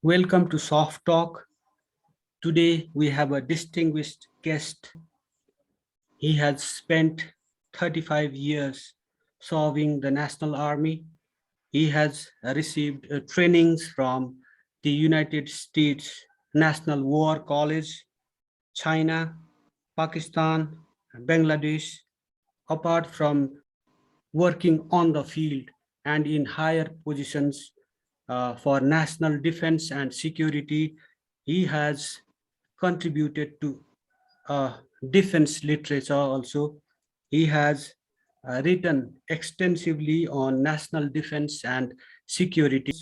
Welcome to Soft Talk. Today we have a distinguished guest. He has spent 35 years serving the National Army. He has received trainings from the United States National War College, China, Pakistan, Bangladesh. Apart from working on the field and in higher positions for national defense and security, he has contributed to defense literature also. He has written extensively on national defense and security.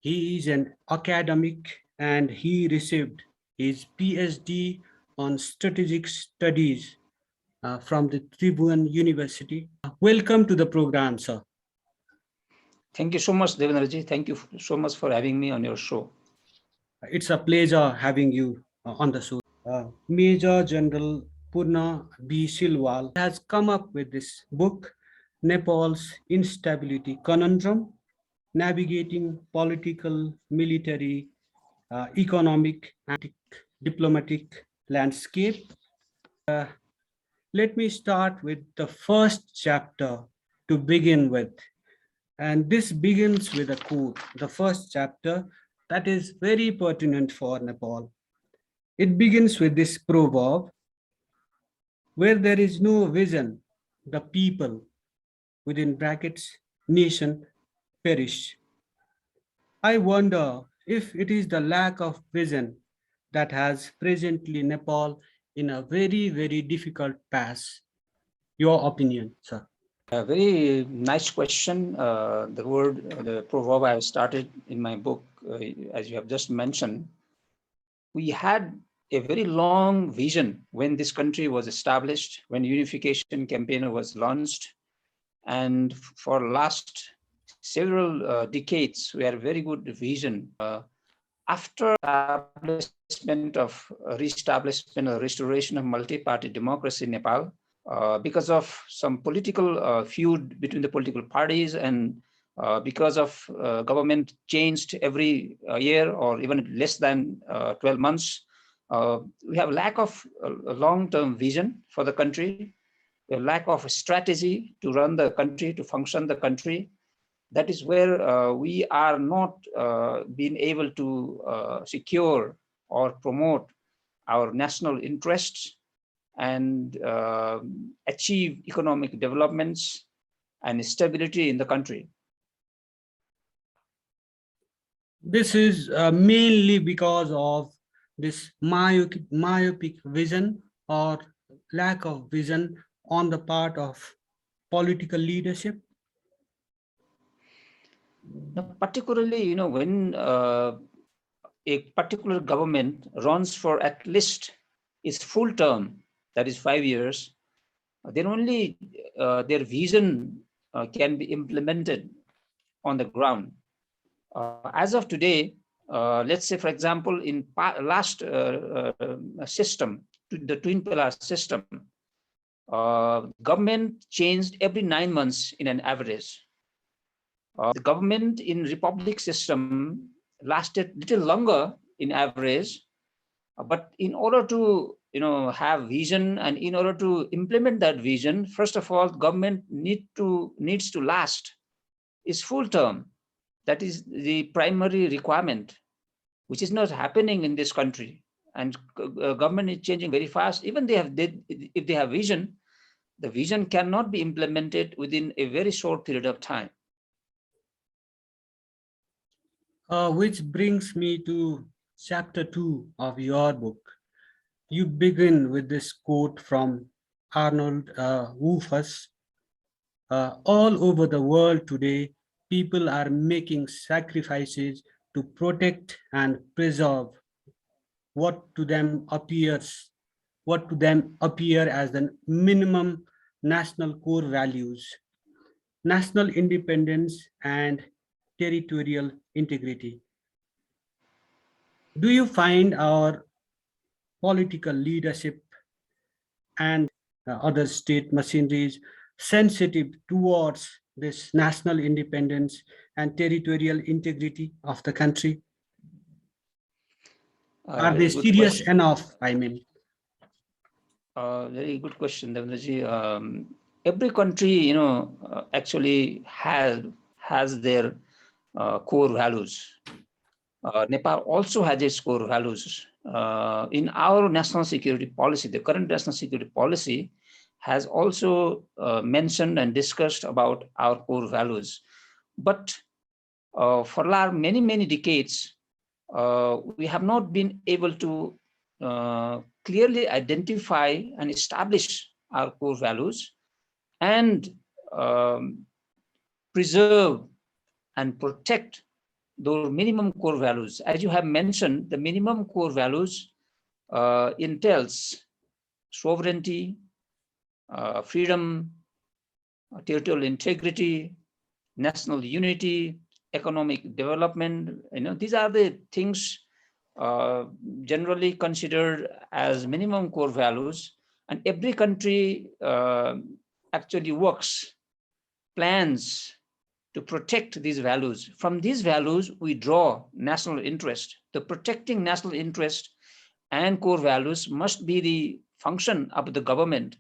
He is an academic and he received his PhD on strategic studies from the Prithivian University. Welcome to the program, sir. Thank you so much, Devendraji. Thank you so much for having me on your show. It's a pleasure having you on the show. Major General Purna B. Silwal has come up with this book, Nepal's Instability Conundrum, Navigating Political, Military, Economic, and Diplomatic Landscape. Let me start with the first chapter to begin with. And this begins with a quote, the first chapter, that is very pertinent for Nepal. It begins with this proverb, where there is no vision, the people, within brackets, nation, perish. I wonder if it is the lack of vision that has presently Nepal in a very, very difficult pass. Your opinion, sir? A very nice question. The proverb I started in my book, as you have just mentioned, we had a very long vision when this country was established, when unification campaign was launched. And for last several decades, we had a very good vision. After establishment of reestablishment or restoration of multi-party democracy in Nepal, because of some political feud between the political parties and because of government changed every year or even less than 12 months, we have lack of long-term vision for the country, a lack of a strategy to run the country, to function the country. That is where we are not being able to secure or promote our national interests and achieve economic developments and stability in the country. This is mainly because of this myopic vision or lack of vision on the part of political leadership. Now, particularly, when a particular government runs for at least its full term, that is 5 years, then only their vision can be implemented on the ground. As of today, let's say, for example, in last system, the twin pillar system, government changed every 9 months in an average. The government in republic system lasted little longer in average, but in order to have vision and in order to implement that vision, first of all, government needs to last its full term. That is the primary requirement, which is not happening in this country. And government is changing very fast. Even if they have vision, the vision cannot be implemented within a very short period of time. Which brings me to chapter 2 of your book. You begin with this quote from Arnold Wolfers. All over the world today, people are making sacrifices to protect and preserve what to them appear as the minimum national core values, national independence and territorial integrity. Do you find our political leadership and other state machineries sensitive towards this national independence and territorial integrity of the country? Are they Very good serious question. enough? I mean, Very good question, Devendraji. Every country, actually has their core values. Nepal also has its core values. In our national security policy, the current national security policy has also mentioned and discussed about our core values. But for many decades, we have not been able to clearly identify and establish our core values and preserve and protect those minimum core values. As you have mentioned, the minimum core values entails sovereignty, freedom, territorial integrity, national unity, economic development. These are the things generally considered as minimum core values, and every country actually works, plans to protect these values. From these values, we draw national interest. The protecting national interest and core values must be the function of the government.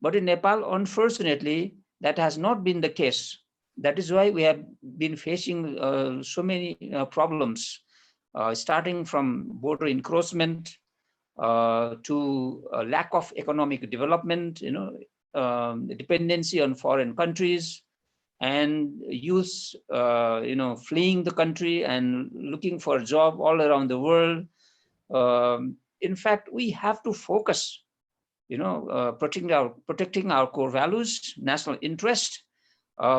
But in Nepal, unfortunately, that has not been the case. That is why we have been facing so many problems, starting from border encroachment to lack of economic development, dependency on foreign countries, and youth, fleeing the country and looking for a job all around the world. In fact, we have to focus, protecting our core values, national interest.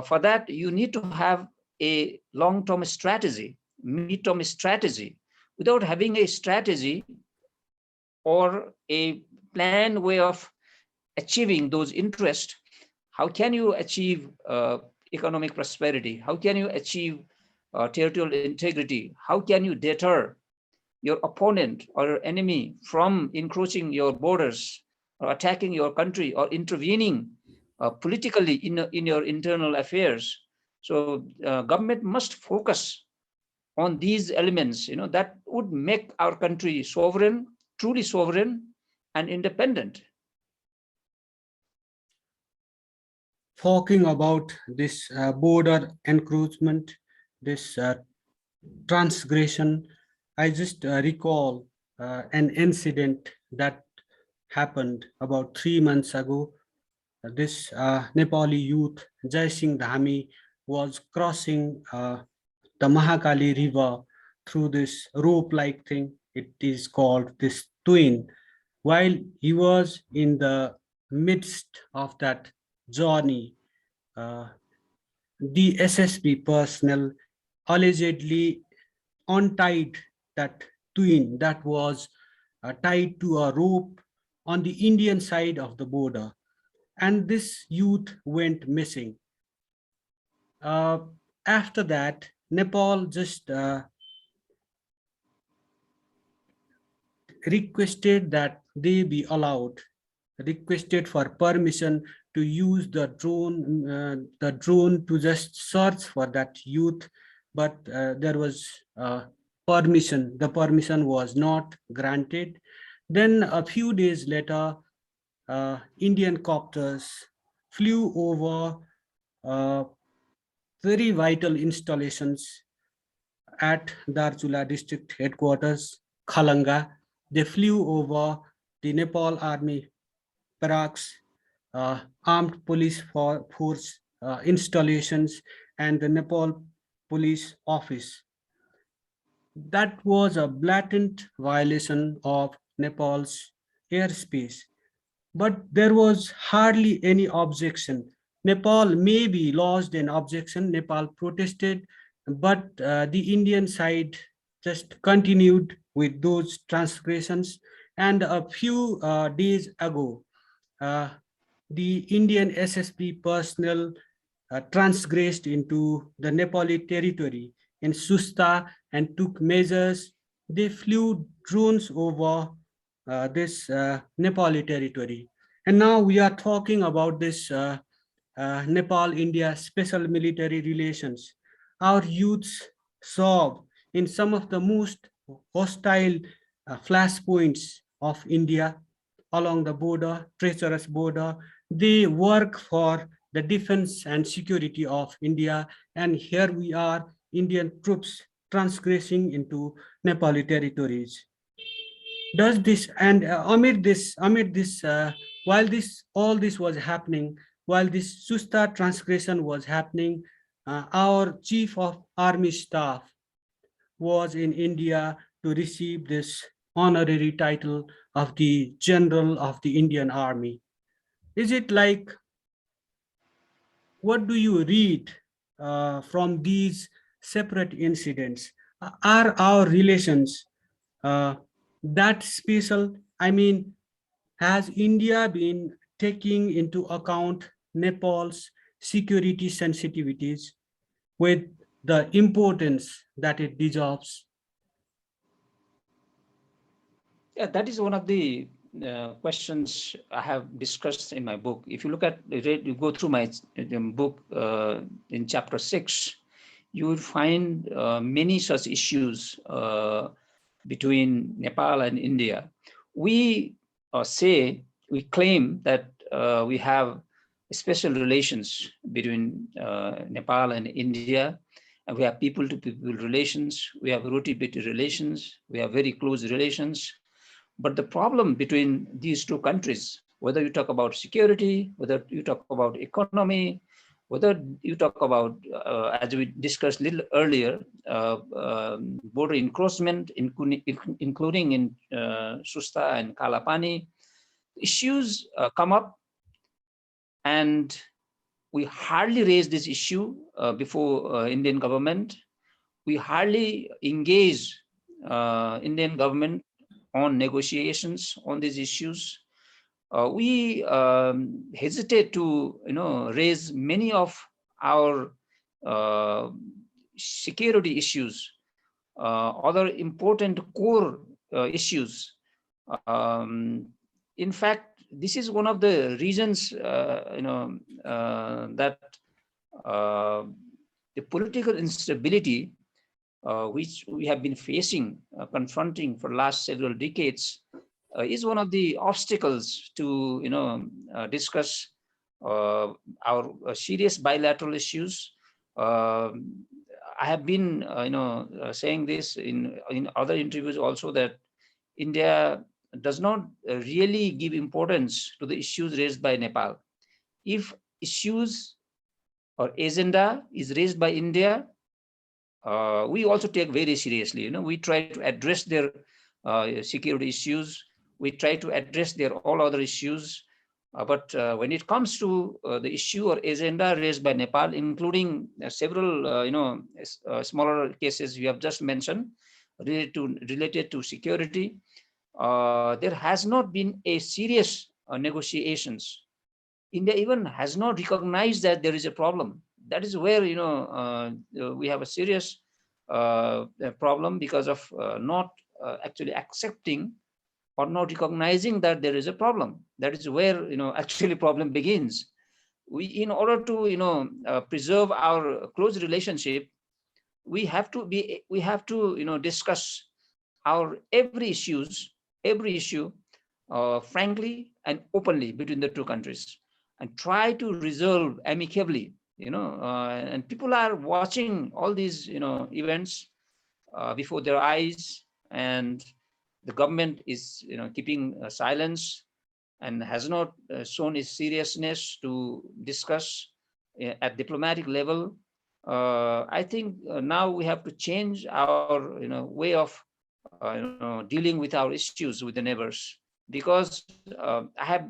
For that, you need to have a long-term strategy, mid-term strategy. Without having a strategy or a planned way of achieving those interests, how can you achieve economic prosperity? How can you achieve territorial integrity? How can you deter your opponent or your enemy from encroaching your borders or attacking your country or intervening politically in your internal affairs? So government must focus on these elements, that would make our country sovereign, truly sovereign and independent. talking about this border encroachment, this transgression, I just recall an incident that happened about 3 months ago. This Nepali youth, Jai Singh Dhami, was crossing the Mahakali River through this rope-like thing. It is called this twin. While he was in the midst of that journey, uh, the SSB personnel allegedly untied that twin that was tied to a rope on the Indian side of the border, and this youth went missing. Uh, After that, Nepal just requested that they be allowed, requested for permission to use the drone to just search for that youth, but there was permission. The permission was not granted. Then a few days later, Indian copters flew over uh, very vital installations at Darchula district headquarters, Khalanga. They flew over the Nepal Army barracks, armed police force installations, and the Nepal police office. That was a blatant violation of Nepal's airspace, but there was hardly any objection. Nepal maybe lodged an objection, Nepal protested, but the Indian side just continued with those transgressions. And a few days ago, uh, the Indian SSB personnel transgressed into the Nepali territory in Susta and took measures. They flew drones over this Nepali territory. And now we are talking about this Nepal-India special military relations. Our youths serve in some of the most hostile flashpoints of India along the border, treacherous border. They work for the defense and security of India. And here we are, Indian troops transgressing into Nepali territories. Does this and amid this, while this all this was happening, while this Susta transgression was happening, our chief of army staff was in India to receive this honorary title of the General of the Indian Army. Is it like, what do you read from these separate incidents? Are our relations uh, that special? I mean, has India been taking into account Nepal's security sensitivities with the importance that it deserves? Yeah, that is one of the questions I have discussed in my book. If you look at, you go through my book in chapter 6, you will find many such issues between Nepal and India. We we claim that we have special relations between Nepal and India, and we have people-to-people relations, we have roti-beti relations, we have very close relations. But the problem between these two countries, whether you talk about security, whether you talk about economy, whether you talk about, as we discussed a little earlier, border encroachment, including in Susta and Kalapani, issues come up, and we hardly raise this issue before Indian government. We hardly engage Indian government on negotiations on these issues. We hesitate to, raise many of our security issues, other important core issues. In fact, this is one of the reasons, that the political instability which we have been facing, confronting for the last several decades, is one of the obstacles to, discuss our serious bilateral issues. I have been, saying this in other interviews also, that India does not really give importance to the issues raised by Nepal. If issues or agenda is raised by India, we also take very seriously. We try to address their security issues. We try to address their all other issues. But when it comes to the issue or agenda raised by Nepal, including several, smaller cases you have just mentioned, related to security, there has not been a serious negotiations. India even has not recognized that there is a problem. That is where, we have a serious problem, because of not actually accepting or not recognizing that there is a problem. That is where, actually problem begins. In order to, preserve our close relationship, we have to, discuss our every issue, frankly and openly between the two countries, and try to resolve amicably. And people are watching all these, events before their eyes, and the government is, keeping silence, and has not shown its seriousness to discuss at diplomatic level. I think now we have to change our, way of, dealing with our issues with the neighbors, because I have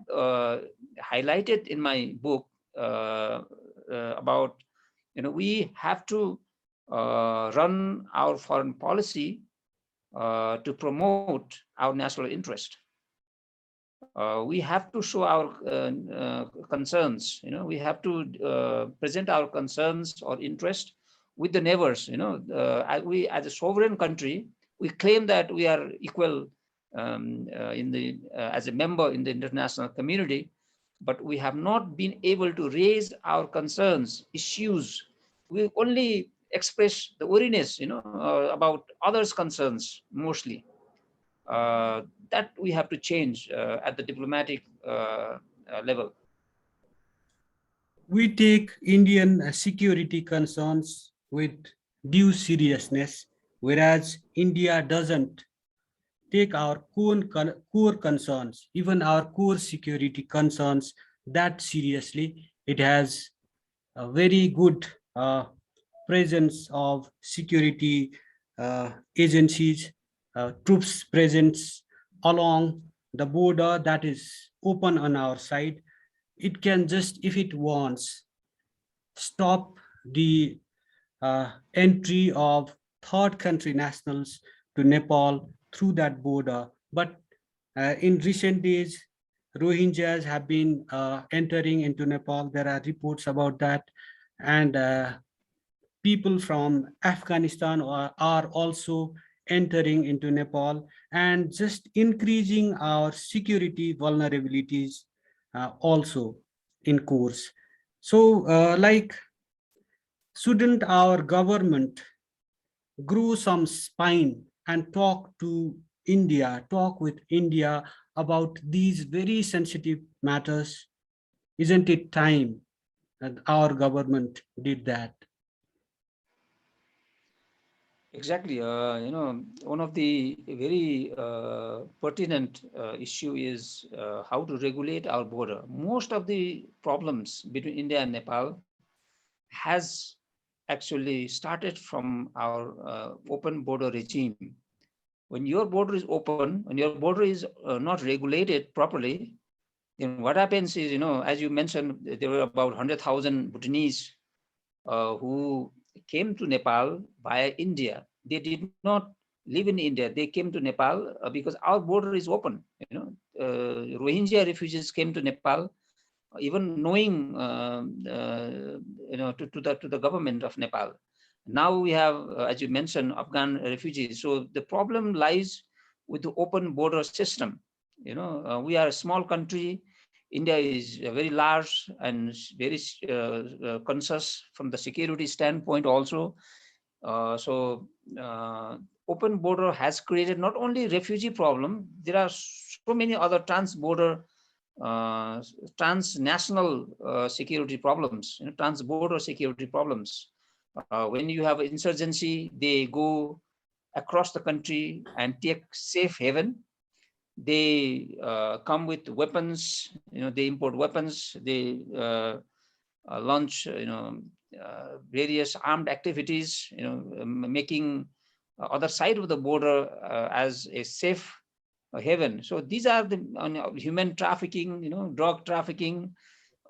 highlighted in my book about, we have to run our foreign policy to promote our national interest. We have to show our concerns. We have to present our concerns or interest with the neighbors. We, as a sovereign country, we claim that we are equal as a member in the international community, but we have not been able to raise our concerns, issues. We only express the weariness, about others' concerns mostly. That we have to change at the diplomatic level. We take Indian security concerns with due seriousness, whereas India doesn't take our core concerns, even our core security concerns, that seriously. It has a very good presence of security agencies, troops presence along the border that is open on our side. It can just, if it wants, stop the entry of third country nationals to Nepal through that border. But in recent days, Rohingyas have been entering into Nepal. There are reports about that. And people from Afghanistan are also entering into Nepal and just increasing our security vulnerabilities also in course. So, shouldn't our government grow some spine and talk with India about these very sensitive matters? Isn't it time that our government did that? Exactly. One of the very pertinent issue is how to regulate our border. Most of the problems between India and Nepal has actually started from our open border regime. When your border is open, when your border is not regulated properly, then what happens is, as you mentioned, there were about 100,000 Bhutanese who came to Nepal via India. They did not live in India. They came to Nepal because our border is open. Rohingya refugees came to Nepal, even knowing, to the government of Nepal. Now we have, as you mentioned, Afghan refugees. So the problem lies with the open border system. We are a small country. India is very large and very conscious from the security standpoint also. So open border has created not only refugee problem, there are so many other trans-border, uh, transnational security problems, trans-border security problems. When you have insurgency, they go across the country and take safe haven. They come with weapons, they import weapons, they launch, various armed activities, making other side of the border as a safe haven. So these are the human trafficking, drug trafficking.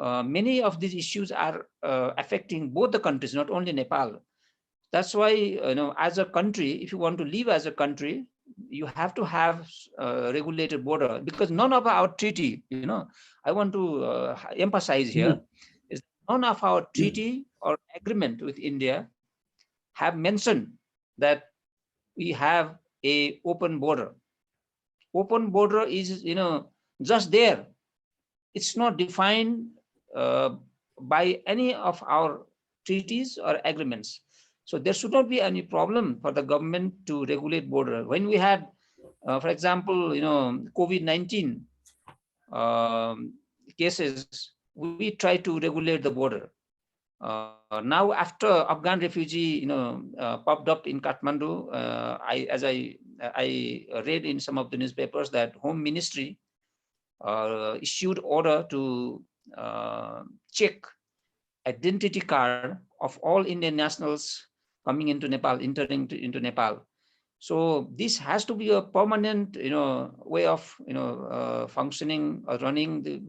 Many of these issues are affecting both the countries, not only Nepal. That's why, as a country, if you want to live as a country, you have to have a regulated border, because none of our treaty, I want to emphasize here, Mm. is none of our treaty or agreement with India have mentioned that we have a open border. Open border is, just there. It's not defined uh, by any of our treaties or agreements. So there should not be any problem for the government to regulate border. When we had, for example, COVID-19 cases, we tried to regulate the border. Now, after Afghan refugee, popped up in Kathmandu, I read in some of the newspapers that Home Ministry issued order to check identity card of all Indian nationals coming into Nepal, entering into Nepal. So this has to be a permanent, way of, functioning or running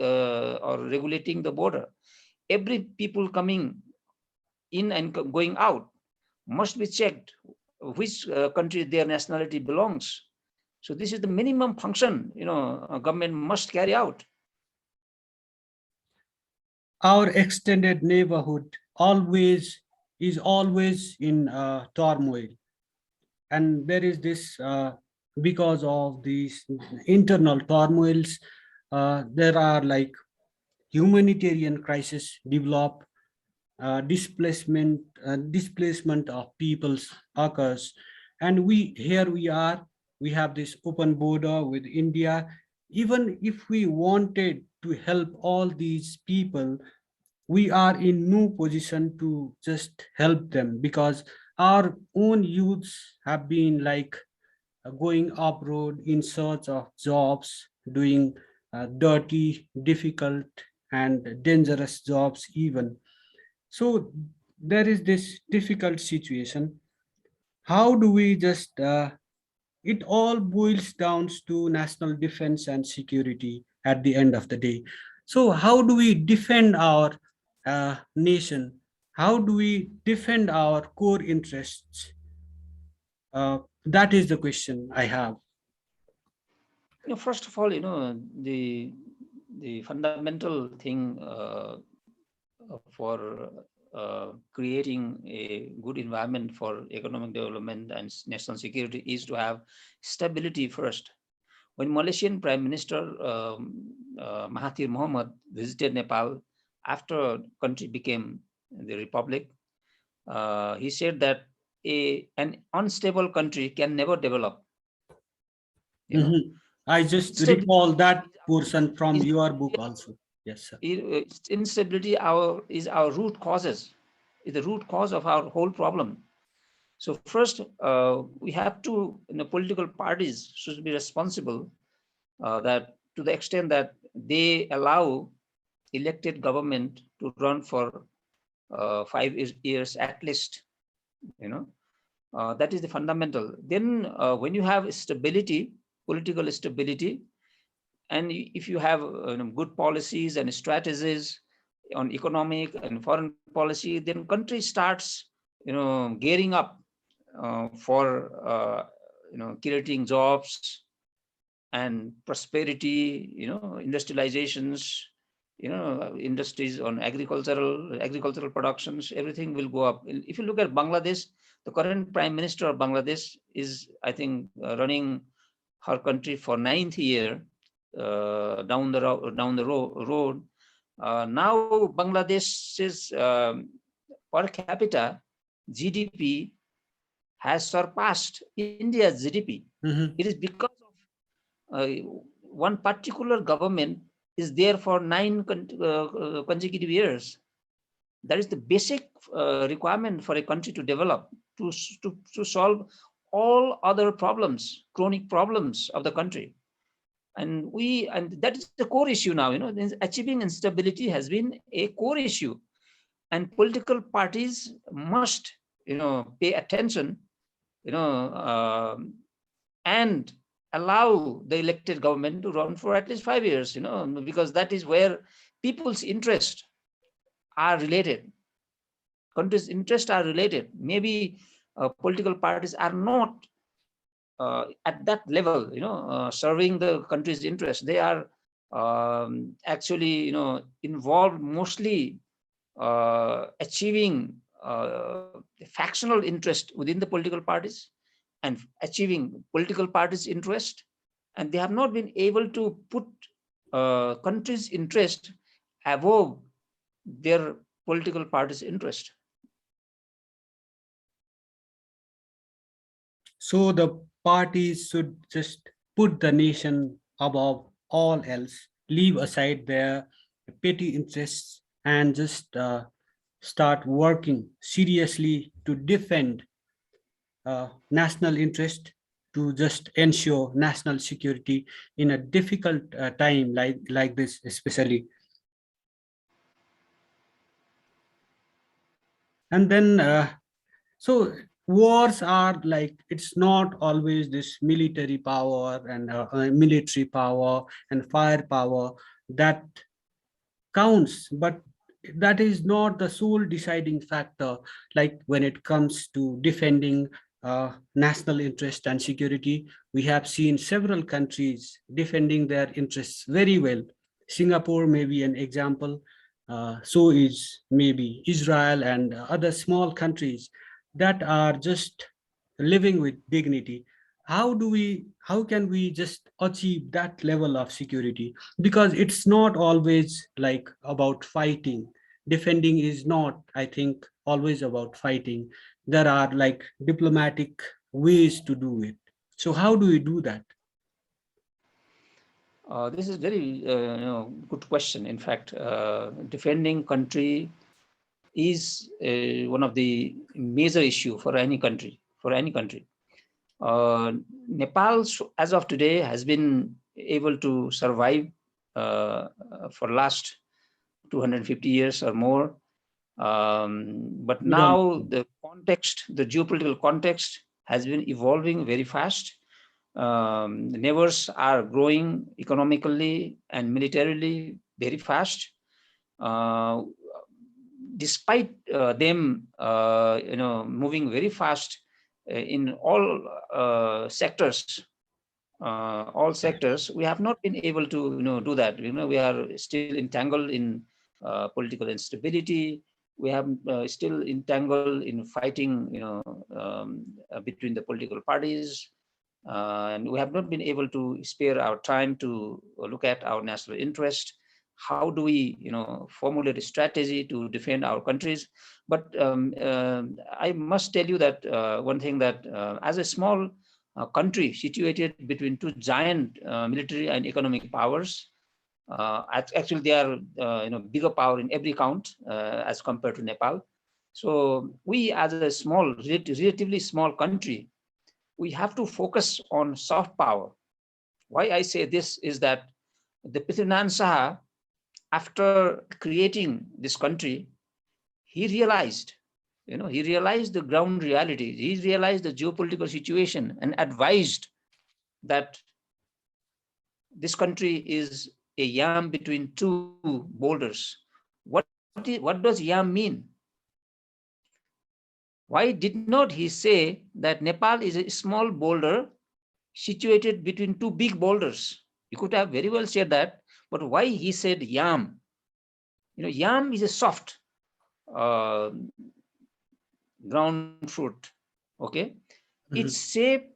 or regulating the border. Every people coming in and going out must be checked which country their nationality belongs. So this is the minimum function, government must carry out. Our extended neighborhood always in turmoil, and there is this because of these internal turmoils. There are like humanitarian crisis develop, displacement of peoples occurs, and we have this open border with India. Even if we wanted to help all these people, we are in no position to just help them, because our own youths have been like going abroad in search of jobs, doing dirty, difficult, and dangerous jobs even. So there is this difficult situation. How do we just it all boils down to national defense and security at the end of the day. So how do we defend our nation? How do we defend our core interests? That is the question I have. First of all, the fundamental thing for creating a good environment for economic development and national security is to have stability first. When Malaysian Prime Minister Mahathir Mohamad visited Nepal after country became the republic, he said that an unstable country can never develop. You know, Mhm. I just instability recall that portion from is your book also. Yes, sir. instability is our root causes, is the root cause of our whole problem. So first, we have to, political parties should be responsible, that to the extent that they allow elected government to run for 5 years at least. That is the fundamental. Then when you have stability, political stability, and if you have good policies and strategies on economic and foreign policy, then country starts gearing up for creating jobs and prosperity, industrializations, industries on agricultural productions, everything will go up. If you look at Bangladesh, the current prime minister of Bangladesh is, I think, running her country for 9th year down the road. Now Bangladesh's per capita GDP has surpassed India's GDP. Mhm. It is because of one particular government is there for 9 consecutive years. That is the basic requirement for a country to develop, to solve all other problems, chronic problems of the country. And that is the core issue now. Achieving instability has been a core issue, and political parties must pay attention, you know, and allow the elected government to run for at least 5 years, because that is where people's interests are related. Countries' interests are related. Maybe political parties are not at that level, serving the country's interest. They are actually, involved mostly achieving factional interest within the political parties and achieving political parties' interest, and they have not been able to put country's interest above their political party's interest. So the parties should just put the nation above all else, leave aside their petty interests, and just start working seriously to defend national interest, to just ensure national security in a difficult time like this, especially. And then so wars are like, it's not always this military power and military power and firepower that counts, but that is not the sole deciding factor. Like when it comes to defending national interest and security, we have seen several countries defending their interests very well. Singapore may be an example. So is maybe Israel and other small countries that are just living with dignity. How can we just achieve that level of security? Because it's not always like about fighting. defending is not, I think, always about fighting. There are like diplomatic ways to do it. So how do we do that? This is very good question. In fact, defending country is one of the major issue for any country. Nepal, as of today, has been able to survive for last 250 years or more. But Good on. now the geopolitical context has been evolving very fast. The neighbors are growing economically and militarily very fast. Uh, Despite them, moving very fast in all sectors, we have not been able to, do that. We are still entangled in political instability. We have still entangled in fighting, between the political parties. And we have not been able to spare our time to look at our national interest. How do we, formulate a strategy to defend our countries? But I must tell you that one thing, that as a small country situated between two giant military and economic powers, actually they are, bigger power in every count as compared to Nepal. So we, as a relatively small country, we have to focus on soft power. Why I say this is that the Prithivian Saha, after creating this country, he realized, he realized the ground reality. He realized the geopolitical situation and advised that this country is a yam between two boulders. What does yam mean? Why did not he say that Nepal is a small boulder situated between two big boulders? He could have very well said that, but why he said yam? Yam is a soft uh, ground fruit. Okay, its Mhm.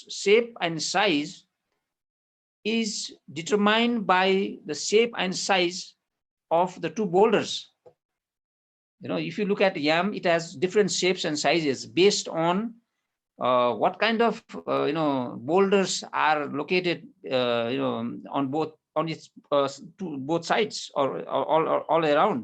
shape and size is determined by the shape and size of the two boulders. If you look at yam, it has different shapes and sizes based on what kind of boulders are located on its both sides, or all around.